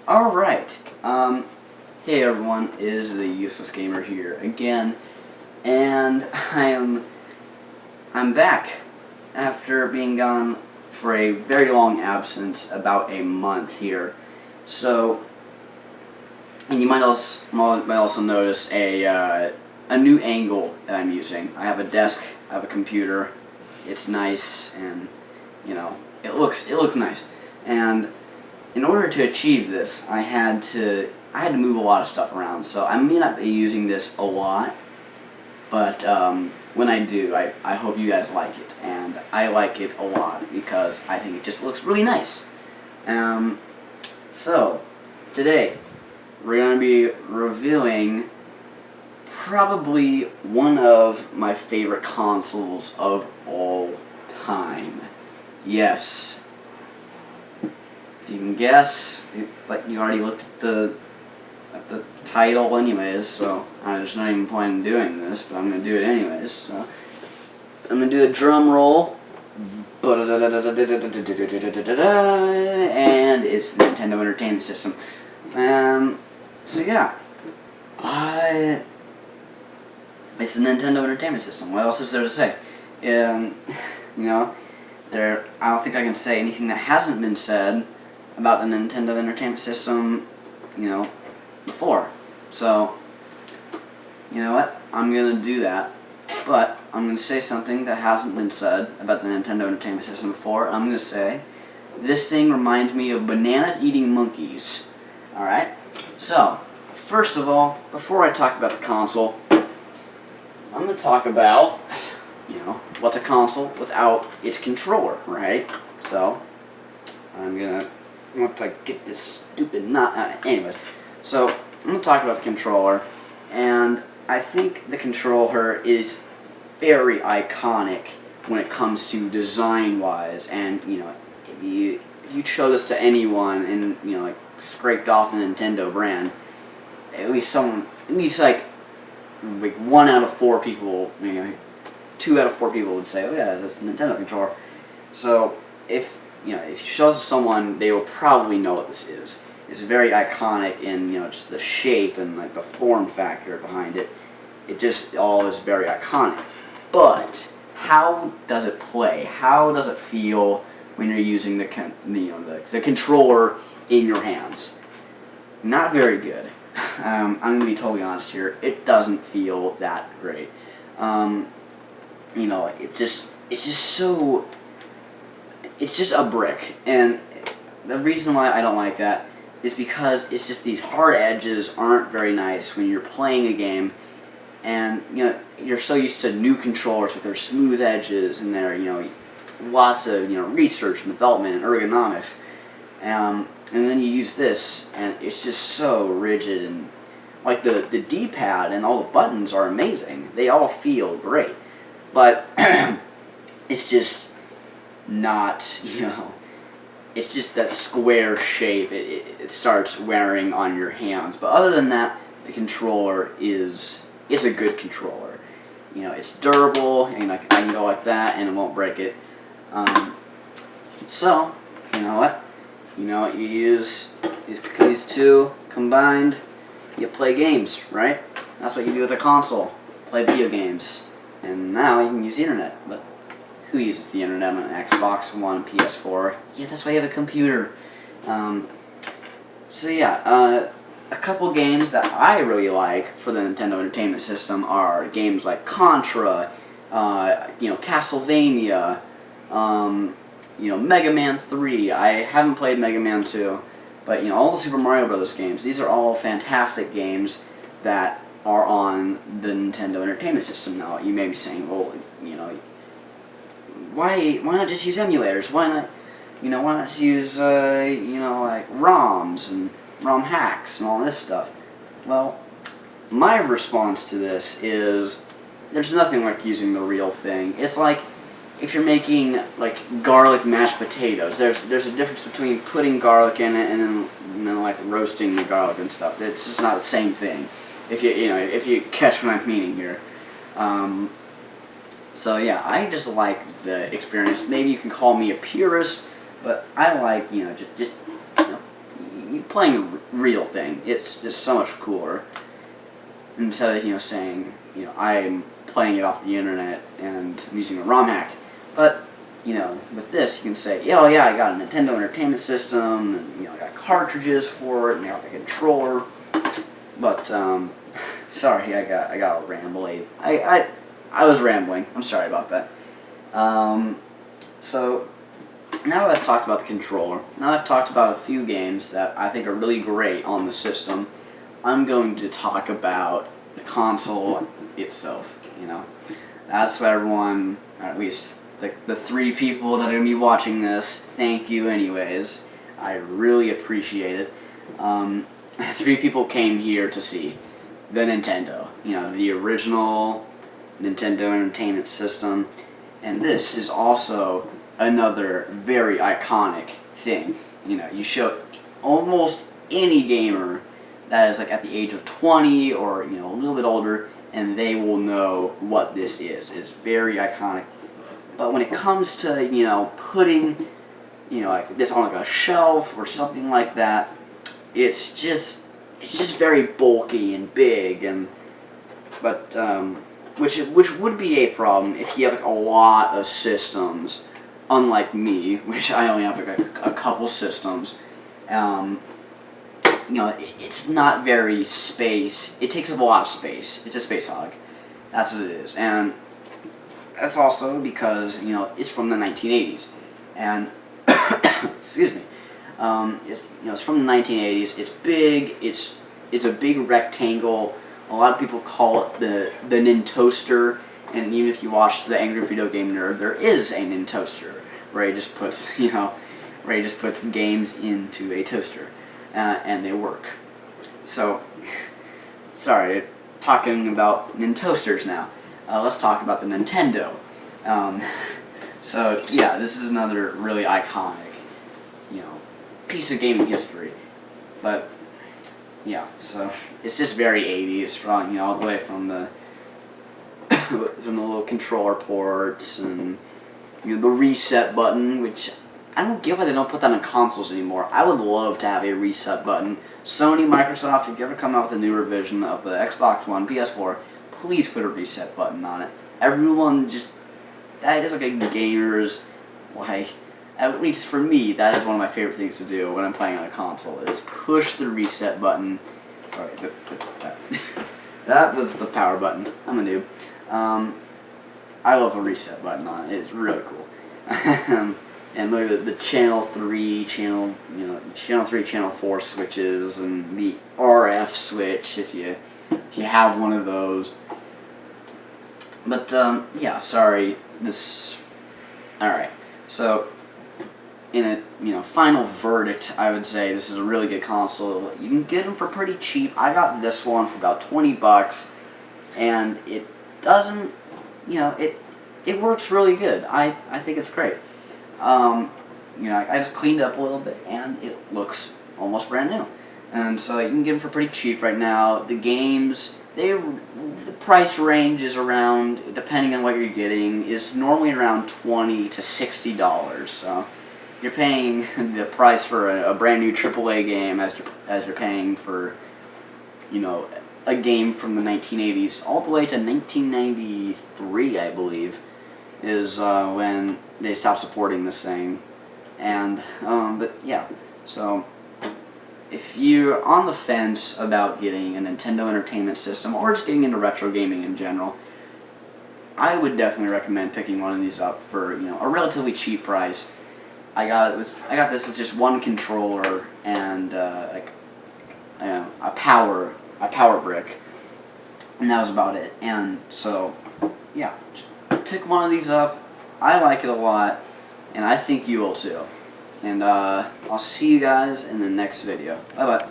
Alright, hey everyone, it is the Useless Gamer here again, and I'm back after being gone for a very long absence, about a month here. So, and you might also notice a new angle that I'm using. I have a desk, I have a computer, it's nice, and you know, it looks nice. And in order to achieve this, I had to move a lot of stuff around. So I may not be using this a lot, but when I do, I hope you guys like it, and I like it a lot because I think it just looks really nice. So today we're going to be reviewing probably one of my favorite consoles of all time. Yes. You can guess, but you already looked at the title anyways, so there's not even point in doing this, but I'm going to do it anyways. So I'm going to do a drum roll, and it's the Nintendo Entertainment System. So yeah, it's the Nintendo Entertainment System. What else is there to say? You know, I don't think I can say anything that hasn't been said about the Nintendo Entertainment System, before. So, you know what? I'm going to do that. But I'm going to say something that hasn't been said about the Nintendo Entertainment System before. I'm going to say, this thing reminds me of bananas eating monkeys. Alright? So, first of all, before I talk about the console, I'm going to talk about, what's a console without its controller, right? So, once I get this stupid knot, anyways, so I'm going to talk about the controller, and I think the controller is very iconic when it comes to design-wise, and, if you show this to anyone and, like, scraped off a Nintendo brand, at least 1 out of 4 people, 2 out of 4 people would say, oh yeah, that's a Nintendo controller. So, if you show this to someone, they will probably know what this is. It's very iconic in, just the shape and, like, the form factor behind it. It just all is very iconic. But how does it play? How does it feel when you're using the controller in your hands? Not very good. I'm going to be totally honest here. It doesn't feel that great. It's just a brick, and the reason why I don't like that is because it's just these hard edges aren't very nice when you're playing a game, and you're so used to new controllers with their smooth edges and their lots of research and development and ergonomics, and then you use this and it's just so rigid, and like the D-pad and all the buttons are amazing. They all feel great, but it's just not, it's just that square shape. It starts wearing on your hands. But other than that, the controller it's a good controller. It's durable, and I can go like that and it won't break it. So, you know what you use, these two combined, you play games, right? That's what you do with a console, play video games. And now you can use the internet, but who uses the internet on Xbox One, PS4? Yeah, that's why you have a computer. So yeah, a couple games that I really like for the Nintendo Entertainment System are games like Contra, Castlevania, Mega Man 3. I haven't played Mega Man 2, but all the Super Mario Brothers games. These are all fantastic games that are on the Nintendo Entertainment System now. You may be saying, well, why not just use emulators? Why not just use like ROMs and ROM hacks and all this stuff? Well, my response to this is there's nothing like using the real thing. It's like if you're making like garlic mashed potatoes. There's a difference between putting garlic in it and then like roasting the garlic and stuff. It's just not the same thing. If you catch what I'm meaning here. So yeah, I just like the experience. Maybe you can call me a purist, but I like just playing real thing. It's just so much cooler. Instead of, saying, I'm playing it off the internet and I'm using a ROM hack. But, with this, you can say, yeah, I got a Nintendo Entertainment System, and, I got cartridges for it, and I got the controller. But, sorry, I got all rambly. I was rambling. I'm sorry about that. So, now that I've talked about the controller, now that I've talked about a few games that I think are really great on the system, I'm going to talk about the console itself, That's what everyone, or at least the 3 people that are going to be watching this, thank you anyways. I really appreciate it. 3 people came here to see the Nintendo, the original Nintendo Entertainment System, and this is also another very iconic thing. You show almost any gamer that is like at the age of 20 or a little bit older, and they will know what this is. It's very iconic. But when it comes to putting like this on like a shelf or something like that, it's just very bulky and big, which would be a problem if you have like a lot of systems. Unlike me, which I only have like a couple systems, it's not very space. It takes up a lot of space. It's a space hog. That's what it is, and that's also because it's from the 1980s, and excuse me, it's from the 1980s. It's big. It's a big rectangle. A lot of people call it the Nintoaster. And even if you watch the Angry Video Game Nerd, there is a Nintoaster where he just puts, games into a toaster, and they work. So, sorry, talking about Nintoasters now. Let's talk about the Nintendo. So yeah, this is another really iconic, piece of gaming history. But yeah, so it's just very 80s, from all the way from the little controller ports and the reset button, which I don't get why they don't put that on consoles anymore. I would love to have a reset button. Sony, Microsoft, if you ever come out with a newer version of the Xbox One, PS4, please put a reset button on it. Everyone that is like a gamer's, at least for me, that is one of my favorite things to do when I'm playing on a console, is push the reset button. Alright, that was the power button. I'm a noob. I love a reset button on it. It's really cool. And look at the channel 3, channel 3, channel 4 switches, and the RF switch if you have one of those. But yeah, sorry. Alright. So in a final verdict, I would say this is a really good console. You can get them for pretty cheap. I got this one for about $20, and it doesn't, it works really good. I think it's great. I just cleaned up a little bit, and it looks almost brand new. And so you can get them for pretty cheap right now. The games, the price range is around, depending on what you're getting, is normally around $20 to $60. So you're paying the price for a brand new AAA game as you're paying for, a game from the 1980s all the way to 1993, I believe, is when they stopped supporting this thing. And but yeah, so if you're on the fence about getting a Nintendo Entertainment System or just getting into retro gaming in general, I would definitely recommend picking one of these up for a relatively cheap price. I got this with just one controller and a power brick, and that was about it. And so yeah, just pick one of these up. I like it a lot, and I think you will too. And I'll see you guys in the next video. Bye bye.